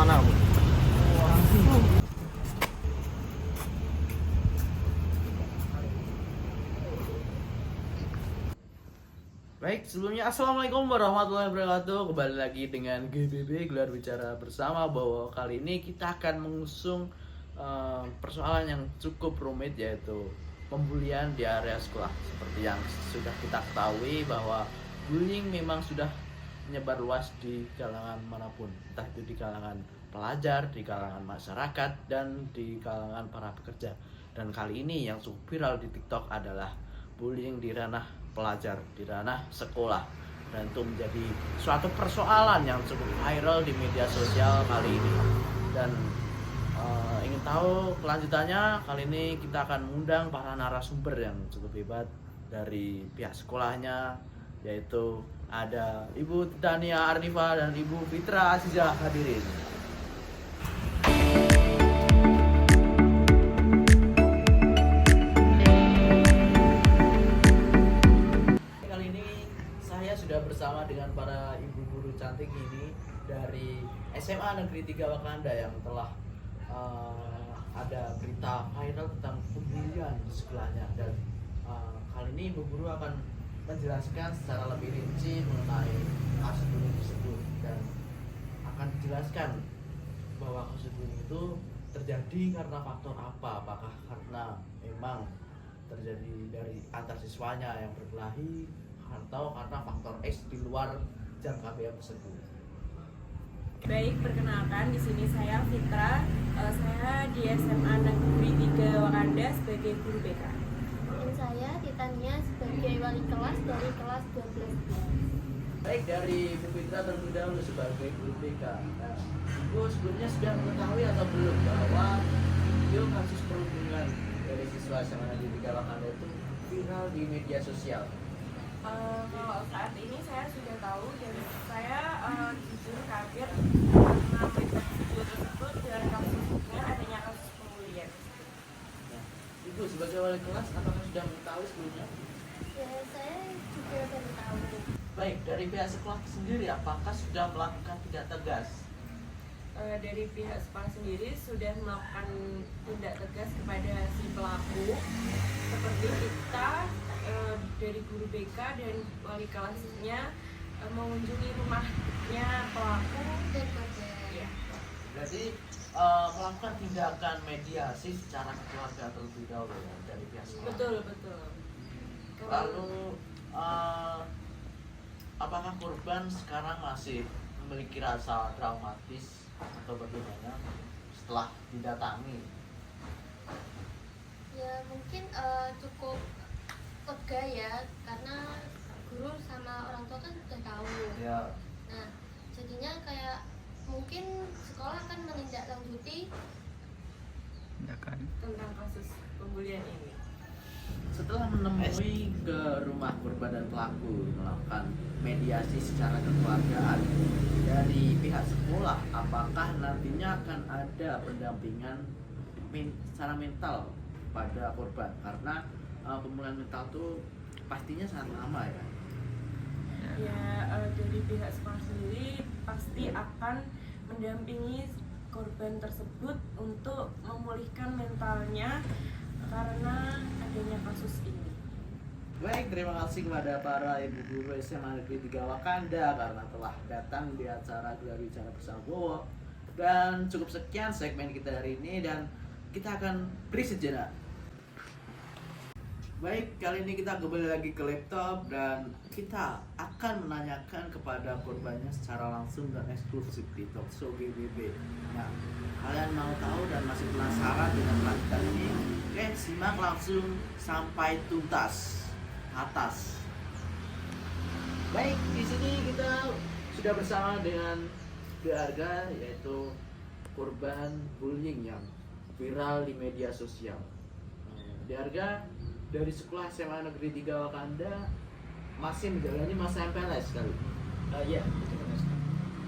mana? Baik, sebelumnya Assalamualaikum warahmatullahi wabarakatuh. Kembali lagi dengan GBB Gelar Bicara Bersama, bahwa kali ini kita akan mengusung persoalan yang cukup rumit, yaitu pembulian di area sekolah. Seperti yang sudah kita ketahui bahwa bullying memang sudah menyebar luas di kalangan manapun, entah itu di kalangan pelajar, di kalangan masyarakat, dan di kalangan para pekerja. Dan kali ini yang cukup viral di TikTok adalah bullying di ranah pelajar, di ranah sekolah, dan itu menjadi suatu persoalan yang cukup viral di media sosial kali ini. Dan ingin tahu kelanjutannya, kali ini kita akan mengundang para narasumber yang cukup hebat dari pihak sekolahnya, yaitu ada Ibu Tania Arnifa dan Ibu Fitra Azizah hadirin. Sudah bersama dengan para ibu guru cantik ini dari SMA Negeri 3 Wakanda yang telah ada berita viral tentang pembulian di sekolahnya. Dan kali ini ibu guru akan menjelaskan secara lebih rinci mengenai kasus bullying tersebut, dan akan dijelaskan bahwa kasus bullying itu terjadi karena faktor apa, apakah karena memang terjadi dari antar siswanya yang berkelahi, atau karena faktor X di luar jam KBM tersebut. Baik, perkenalkan, di sini saya Fitra. Saya di SMA Negeri 3 Wakanda sebagai guru BK. Dan saya Titania sebagai wali kelas dari kelas 12. Baik, dari Ibu Fitra terlebih dahulu sebagai guru BK. Nah, Ibu sebelumnya sudah mengetahui atau belum bahwa video kasus perundungan dari siswa SMA Negeri 3 Wakanda itu viral di media sosial? Kalau saat ini saya sudah tahu, dan saya jujur kaget karena berita video tersebut dan kasusnya adanya kasus pembulian. Nah, Ibu sebagai wali kelas apakah sudah mengetahui sebelumnya? Ya, saya juga baru tahu. Baik, dari pihak sekolah sendiri apakah sudah melakukan tindak tegas? Dari pihak sekolah sendiri sudah melakukan tindak tegas kepada si pelaku, seperti kita dari guru BK dan wali kelasnya mengunjungi rumahnya pelaku Dan korban. ya. Berarti melakukan tindakan mediasi secara keluarga terlebih dahulu ya, dari pihak sekolah. Betul. Lalu apakah korban sekarang masih memiliki rasa traumatis atau bagaimana setelah didatangi? Ya, mungkin cukup lega ya, karena guru sama orang tua kan sudah tahu. Ya. Nah, jadinya kayak mungkin sekolah akan menindaklanjuti Tentang kasus pembulian ini. Setelah menemui ke rumah korban dan pelaku, melakukan mediasi secara kekeluargaan dari pihak sekolah, apakah nantinya akan ada pendampingan secara mental pada korban? Karena pemulihan mental itu pastinya sangat lama ya. Dari pihak sekolah sendiri pasti akan mendampingi korban tersebut untuk memulihkan mentalnya karena adanya kasus ini. Baik, terima kasih kepada para ibu guru SMA Negeri 3 Wakanda karena telah datang di acara Gelar Bicara Bersama Bowo. Dan cukup sekian segmen kita hari ini, dan kita akan break sejenak. Baik, kali ini kita kembali lagi ke laptop dan kita akan menanyakan kepada korbannya secara langsung dan eksklusif di Talkshow GBB. Nah, kalian mau tahu dan masih penasaran dengan kelanjutan ini? Oke, simak langsung sampai tuntas atas. Baik, di sini kita sudah bersama dengan keluarga, yaitu korban bullying yang viral di media sosial. Diarga dari sekolah SMA Negeri 3 Wakanda masih menjalani masa MPLS kali. Iya.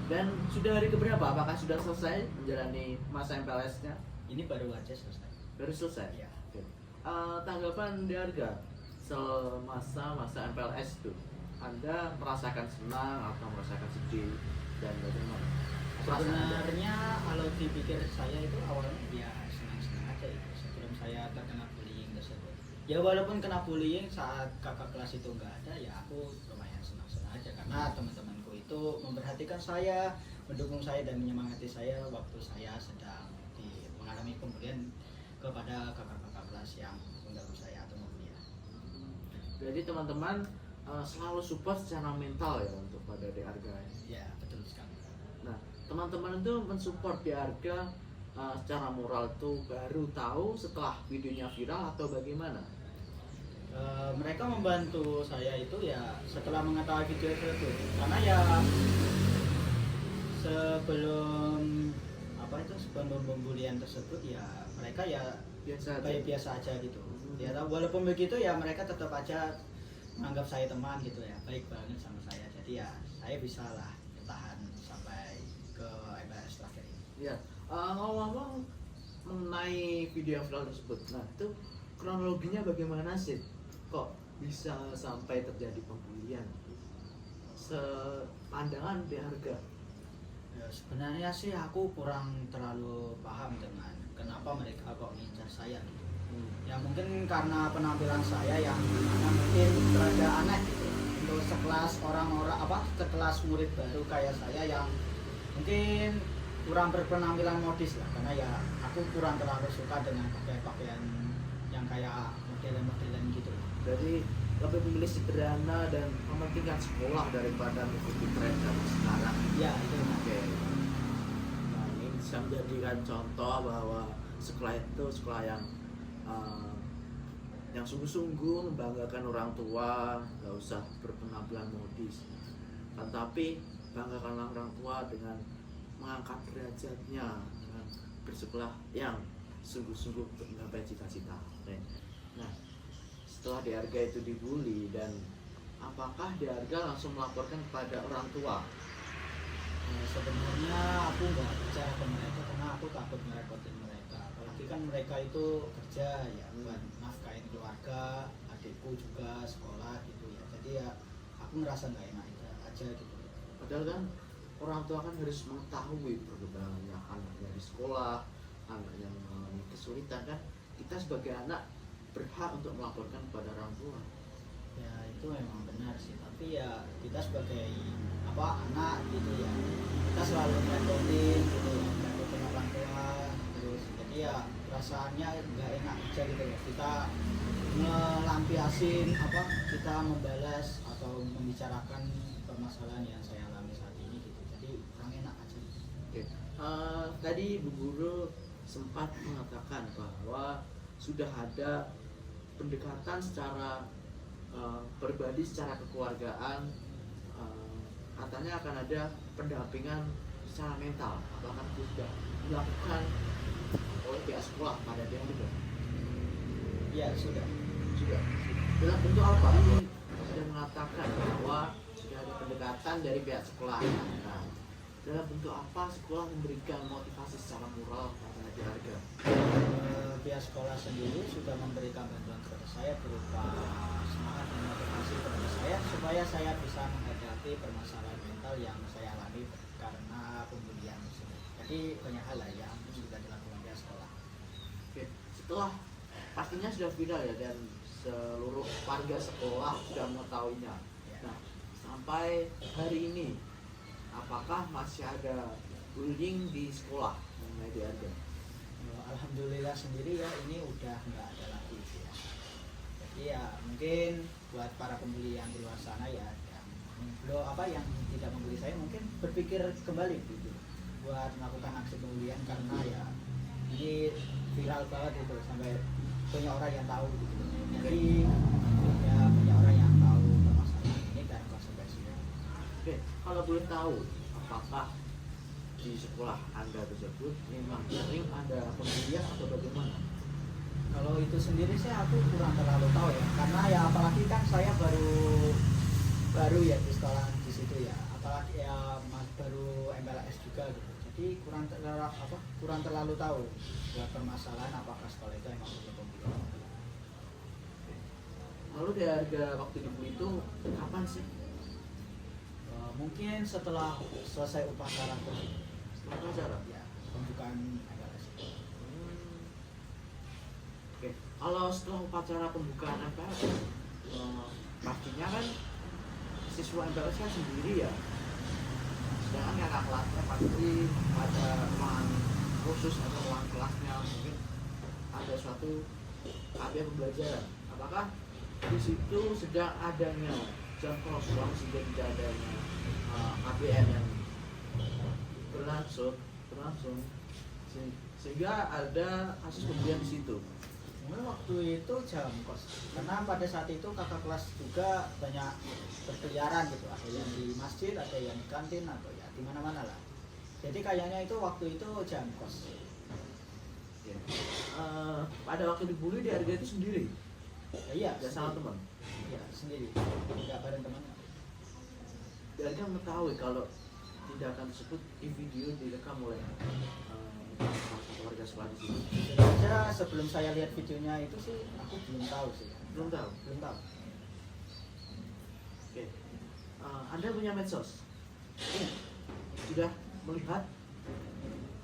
Dan sudah hari keberapa? Apakah sudah selesai menjalani masa MPLS-nya? Ini baru aja selesai. Baru selesai? Iya. Oke. Tanggapan Diarga semasa masa MPLS itu, Anda merasakan senang atau merasakan sedih, dan bagaimana? Sebenarnya kalau dipikir saya itu awalnya ya senang-senang aja itu sebelum saya terkena bullying tersebut. Ya walaupun kena bullying saat kakak kelas itu nggak ada, ya aku lumayan senang-senang aja karena teman-temanku itu memperhatikan saya, mendukung saya dan menyemangati saya waktu saya sedang mengalami pemberian kepada kakak-kakak kelas yang mengganggu saya atau membuli. Jadi teman-teman selalu support secara mental ya untuk pada di Arga. Ya betul sekali. Nah, teman-teman itu mensupport di Arga secara moral tuh baru tahu setelah videonya viral atau bagaimana? Mereka membantu saya itu ya setelah mengetahui video tersebut karena ya sebelum pembulian tersebut ya mereka ya Biasa aja. kayak biasa aja gitu ya walaupun begitu ya mereka tetap aja menganggap saya teman gitu ya, baik banget sama saya, jadi ya saya bisa lah bertahan sampai ke MPLS terakhir ini. Ya, ngomong-ngomong mengenai video yang viral tersebut, nah itu kronologinya bagaimana sih? Kok bisa sampai terjadi pembulian? Sepandangan di Arga. Ya, sebenarnya sih aku kurang terlalu paham dengan kenapa mereka kok ngincar saya gitu. Ya mungkin karena penampilan saya yang dimana mungkin rada aneh gitu untuk sekelas murid baru kayak saya yang mungkin kurang berpenampilan modis lah, karena ya aku kurang terlalu suka dengan pakaian yang kayak model-modelan gitu. Jadi lebih memilih sederhana dan mementingkan sekolah daripada mengikuti tren dari sekarang. Ya itu. Oke. Nah, ini bisa menjadikan contoh bahwa sekolah itu sekolah yang sungguh-sungguh membanggakan orang tua, nggak usah berpenampilan modis, kan tapi banggakanlah orang tua dengan mengangkat derajatnya, dengan bersekolah yang sungguh-sungguh untuk menggapai cita-cita. Nah, setelah di Arga itu dibully, dan apakah di Arga langsung melaporkan kepada orang tua? Sebenarnya aku nggak bicara ke mereka karena aku takut merepotin mereka, apalagi kan mereka itu kerja ya buat nafkahin keluarga, adikku juga sekolah gitu ya, jadi ya aku ngerasa nggak enak aja gitu. Padahal kan orang tua kan harus mengetahui perkembangannya anaknya di sekolah, anaknya mengalami kesulitan, kan kita sebagai anak berhak untuk melaporkan kepada orang tua. Ya itu memang benar sih, tapi ya kita sebagai anak gitu ya, kita selalu merepotin gitu ya, merepotin orang tua terus, jadi ya perasaannya nggak enak aja gitu ya, kita melampiasin kita membalas atau membicarakan permasalahan yang saya alami saat ini gitu, jadi kurang enak aja gitu. Oke. Tadi Bu Guru sempat mengatakan bahwa sudah ada pendekatan secara pribadi, secara kekeluargaan, katanya akan ada pendampingan secara mental. Apakah itu sudah dilakukan oleh pihak sekolah pada dia juga? Ya sudah. Dalam bentuk apa? Ini sudah mengatakan bahwa sudah ada pendekatan dari pihak sekolah. Nah, dalam bentuk apa sekolah memberikan motivasi secara moral kepada di Arga? Pihak sekolah sendiri sudah memberikan bantuan kepada saya berupa semangat dan motivasi kepada saya supaya saya bisa menghadapi permasalahan mental yang saya alami karena pembulian tersebut. Jadi banyak hal lah yang sudah dilakukan pihak sekolah. Oke, setelah pastinya sudah viral ya, dan seluruh warga sekolah sudah mengetahuinya. Nah, sampai hari ini apakah masih ada bullying di sekolah mengenai di Arga? Alhamdulillah sendiri ya ini udah nggak ada lagi ya. Jadi ya mungkin buat para pembeli yang di luar sana ya yang tidak membeli saya mungkin berpikir kembali gitu buat melakukan aksi pembulian, karena ya ini viral banget itu sampai banyak orang yang tahu gitu. Jadi ya banyak orang yang tahu permasalahan ini dan konsekuensinya. Oke, kalau boleh tahu, apakah di sekolah Anda tersebut memang sering ada pembulian atau bagaimana? Kalau itu sendiri sih aku kurang terlalu tahu ya, karena ya apalagi kan saya baru ya di sekolah di situ ya, apalagi ya baru MPLS juga gitu, jadi kurang terlalu tahu buat permasalahan apakah sekolah itu emang punya pembulian. Lalu di Arga waktu dibully itu kapan sih? Mungkin setelah selesai upacara Upacara. Ya, pembukaan MPLS. Oke, kalau setelah upacara pembukaan MPLS, pastinya kan siswa MPLS kan sendiri ya. Sedangkan kakak kelasnya pasti ada ruangan khusus atau ruangan kelasnya, mungkin ada suatu area pembelajaran. Apakah di situ sedang adanya jam kosong sehingga tidak adanya ABM yang berlangsung sehingga ada kasus pembelian di situ? Mungkin waktu itu jam kos, karena pada saat itu kakak kelas juga banyak berkeliaran gitu, ada yang di masjid, ada yang di kantin, atau ya di mana-mana lah. Jadi kayaknya itu waktu itu jam kos. Oke. Pada waktu dibully di harga itu sendiri, Iya, tidak sama teman. Iya, sendiri, nggak bareng temannya. Harga mengetahui kalau tindakan tersebut di video direkam oleh salah satu warga sekolah di sini. Sebenarnya sebelum saya lihat videonya itu sih, aku belum tahu sih. Belum tahu. Oke. Anda punya medsos? Iya. Sudah melihat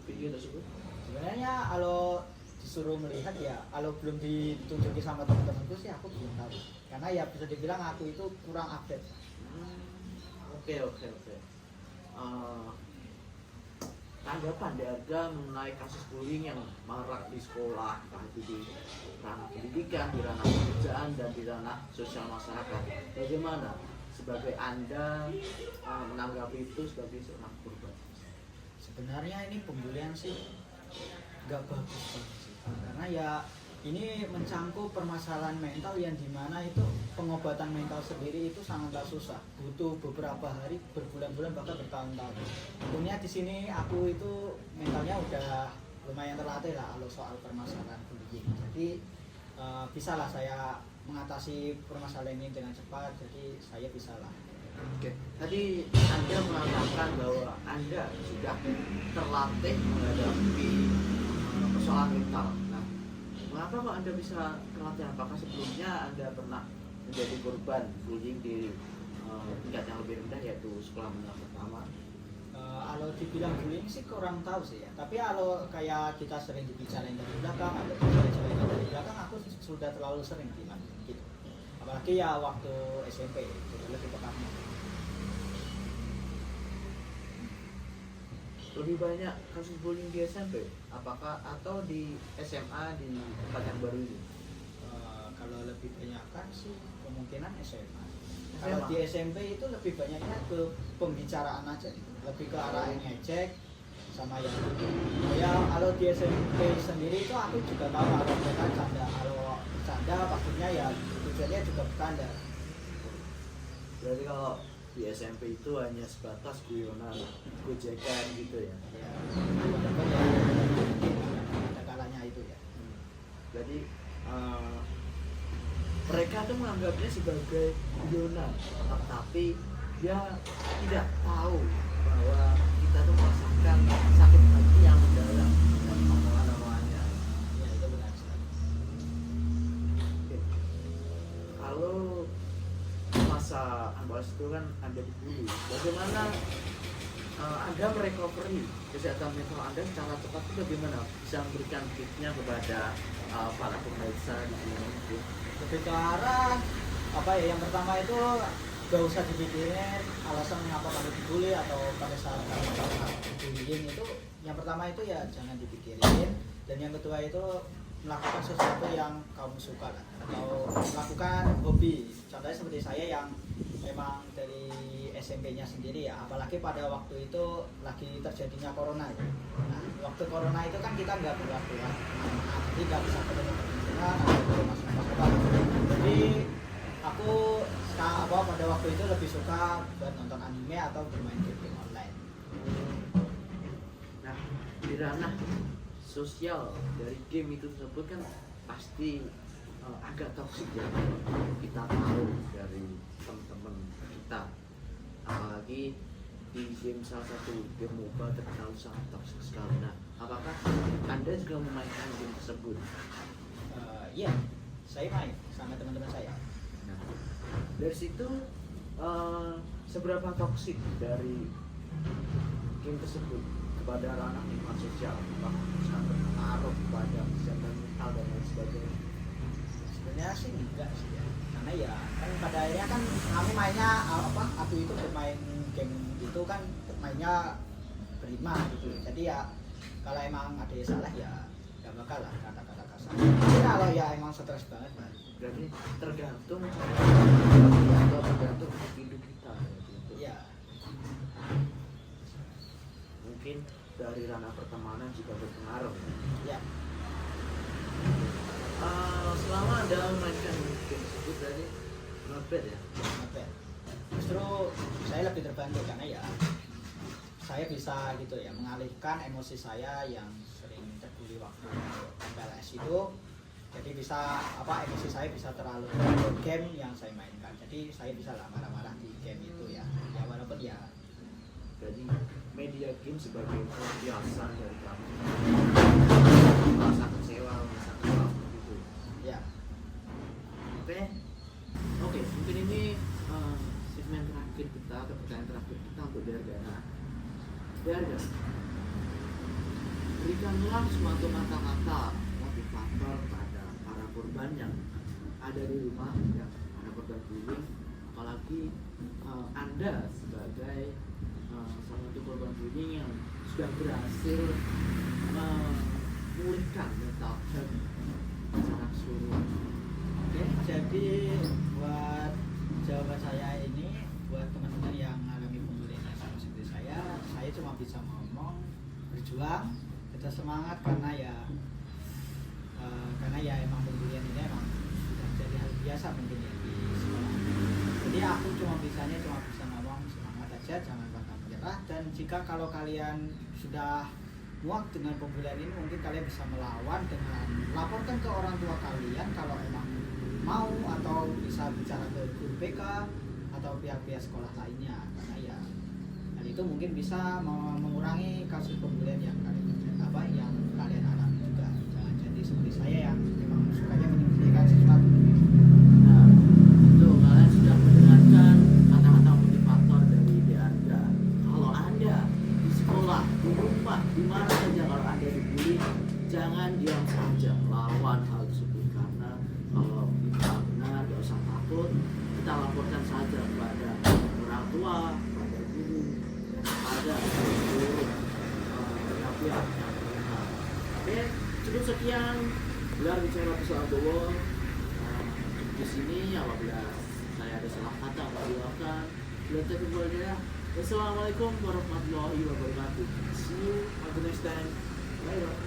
video tersebut? Sebenarnya kalau disuruh melihat ya, kalau belum ditunjukin sama teman-temanku sih aku belum tahu. Karena ya bisa dibilang aku itu kurang update. Oke. Tanggapan Anda mengenai kasus bullying yang marak di sekolah, entah itu di ranah pendidikan, di ranah pekerjaan, dan di ranah sosial masyarakat. Bagaimana sebagai Anda menanggapi itu sebagai seorang korban? Sebenarnya ini pembulian sih nggak bagus banget sih. Karena ya ini mencangkup permasalahan mental yang dimana itu pengobatan mental sendiri itu sangatlah susah, butuh beberapa hari, berbulan-bulan, bahkan bertahun-tahun. Untungnya di sini aku itu mentalnya udah lumayan terlatih lah kalau soal permasalahan bullying. Jadi bisalah saya mengatasi permasalahan ini dengan cepat, jadi saya bisalah. Oke. Tadi Anda mengatakan bahwa Anda sudah terlatih menghadapi persoalan mental. Nah, mengapa kok Anda bisa terlatih? Apakah sebelumnya Anda pernah menjadi korban bullying di tingkat yang lebih rendah, yaitu sekolah menengah pertama? Kalau dibilang bullying sih kurang tahu sih ya. Tapi kalau kayak kita sering dibicarain dari belakang atau dibicarain dari belakang, aku sudah terlalu sering gimana gitu. Apalagi ya waktu SMP, jadi lebih pekatnya. Lebih banyak kasus bullying di SMP, apakah atau di SMA di tempat yang baru ini? Kalau lebih banyak kan sih kemungkinan SMA. Kalau di SMP itu lebih banyaknya ke pembicaraan aja, lebih ke arah yang ngejek sama yang itu. Ya kalau di SMP sendiri itu aku juga tahu kalau mereka canda, kalau bercanda pastinya ya tujuannya juga bercanda. Berarti kalau di SMP itu hanya sebatas guyonan, gojekan gitu ya? Ya, walaupun ya ada kalanya itu ya. Jadi mereka tuh menganggapnya sebagai guyonan, tapi dia tidak tahu bahwa kita tuh merasakan sakit hati yang mendalam dan omongan-omongannya. Ya itu benar sekali. Oke. Kalau masa ambas itu kan Anda dibully, bagaimana Anda merecovery kesehatan mental Anda secara cepat? Itu bagaimana bisa memberikan tipsnya kepada para pemirsa di sini? Lebih ke arah apa ya, yang pertama itu gak usah dipikirin alasan mengapa kamu dibully atau pada saat kamu bullying itu. Yang pertama itu ya jangan dipikirin, dan yang kedua itu melakukan sesuatu yang kamu suka lah, atau melakukan hobi. Contohnya seperti saya yang memang dari SMP-nya sendiri ya, apalagi pada waktu itu lagi terjadinya corona ya. Nah, waktu corona itu kan kita nggak keluar-keluar, jadi nggak bisa ketemu teman atau masuk sekolah. Jadi aku pada waktu itu lebih suka buat nonton anime atau bermain game online. Nah, di ranah sosial dari game itu tersebut kan pasti agak toksik ya. Kita tahu dari teman-teman kita, apalagi di game salah satu game mobile terkenal sangat toksik sekali. Nah, apakah Anda juga memainkan game tersebut? Iya, saya main sama teman-teman saya. Nah, dari situ seberapa toksik dari game tersebut? kepada ranah lingkungan sosial, apakah sangat berpengaruh pada kesehatan mental dan lain sebagainya? Sebenarnya sih enggak sih ya, karena ya kan pada akhirnya kan kami mainnya aku itu bermain game itu kan mainnya berlima gitu, jadi ya kalau emang ada yang salah ya gak bakal lah kata-kata kasar. Tapi kalau ya emang stres banget lah, Berarti tergantung atau tergantung hidup kita gitu. ya Mungkin dari ranah pertemanan juga berpengaruh. ya Selama Anda memainkan game tersebut berarti not bad ya? apa ya. Justru saya lebih terbantu karena ya saya bisa gitu ya mengalihkan emosi saya yang sering terbuli waktu MPLS itu, jadi bisa emosi saya bisa terlalu ke game yang saya mainkan, jadi saya bisa lah marah-marah di game itu ya walaupun ya Jadi media game sebagai pelampiasan dari kamu merasa kecewa, merasa kecewa gitu. ya Oke, mungkin ini segmen terakhir kita atau pertanyaan terakhir kita untuk Dargana. Dargana, berikanlah suatu kata-kata motivator pada para korban yang ada di rumah, yang para korban bullying, apalagi Anda sebagai salah satu korban bullying yang sudah berhasil memulihkan mental health secara keseluruhan. Oke, jadi buat jawaban saya ini buat teman-teman yang mengalami pembulian yang sama seperti saya cuma bisa ngomong berjuang, tetap semangat karena ya emang pembulian ini emang sudah jadi hal biasa mungkin ya di sekolah. Jadi aku cuma bisa ngomong semangat aja, jangan pantang menyerah, dan jika kalau kalian sudah muak dengan pembulian ini mungkin kalian bisa melawan dengan laporkan ke orang tua kalian kalau emang mau, atau bisa bicara ke guru BK atau pihak-pihak sekolah lainnya, karena ya hal itu mungkin bisa mengurangi kasus pembulian yang kalian alami juga. Jangan jadi seperti saya yang memang sukanya menyembunyikan sesuatu. Nah, itu kalian sudah mendengarkan kata-kata motivator dari Anda. Kalau Anda di sekolah, di rumah, di mana saja kalau Anda dibully, jangan diam saja, lawan hal tersebut, karena kalau kita benar, gak usah takut, kita laporkan saja kepada orang tua, kepada guru, dan kepada seluruh pihak yang berwenang. Oke, cukup sekian gelar bicara bersama Bowo. Di sini apabila saya ada salah kata, maafkan. Wassalamualaikum warahmatullahi wabarakatuh. See you on the next time. Bye.